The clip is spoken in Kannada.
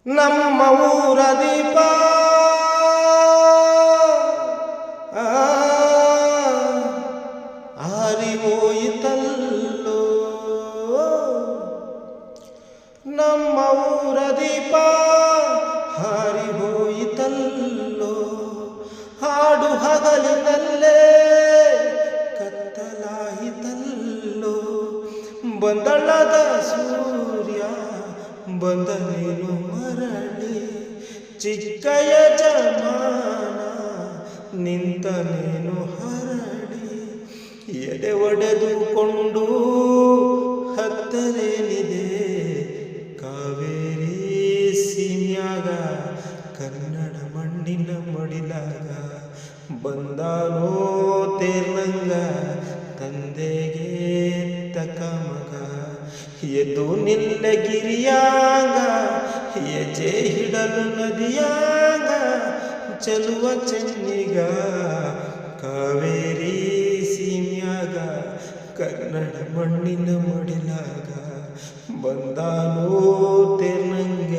ನಮ್ಮ ಊರ ದೀಪ ಆರಿ ಹೋಯಿತಲ್ಲೋ, ನಮ್ಮ ಊರ ದೀಪ ಹಾರಿ ಹೋಯಿತಲ್ಲೋ, ಹಾಡು ಹಗಲಿನಲ್ಲೇ ಕತ್ತಲಾಯಿತಲ್ಲೋ, ಬಂದಳದ ಸೂರ್ಯ ಬಂದನೇನು ಮರಳಿ, ಚಿಕ್ಕಯ ಜಮಾನ ನಿಂತನೇನು ಹರಡಿ, ಎದೆ ಒಡೆದುಕೊಂಡು ಹತ್ತರೇನಿದೆ ಕಾವೇರಿ ಸೀಮ್ಯಾಗ, ಕನ್ನಡ ಮಣ್ಣಿನ ಮಡಿಲಾಗ ಬಂದಾನೋ ತೇರ್ನಂಗ, ತಂದೆಗೆ ತಕ ಮಗ ಎದ್ದು ನಿಲ್ಲಗಿರಿಯಾಂಗ, ಹೆಜ್ಜೆ ಹಿಡಲು ನದಿಯಾಂಗ ಚಲುವ ಚೆನ್ನಿಗ, ಕಾವೇರಿ ಸೀಮ್ಯಾಗ ಕನ್ನಡ ಮಣ್ಣಿನ ಮಡಿಲಾಗ ಬಂದಾನೋ ತೇರ್ನಂಗ.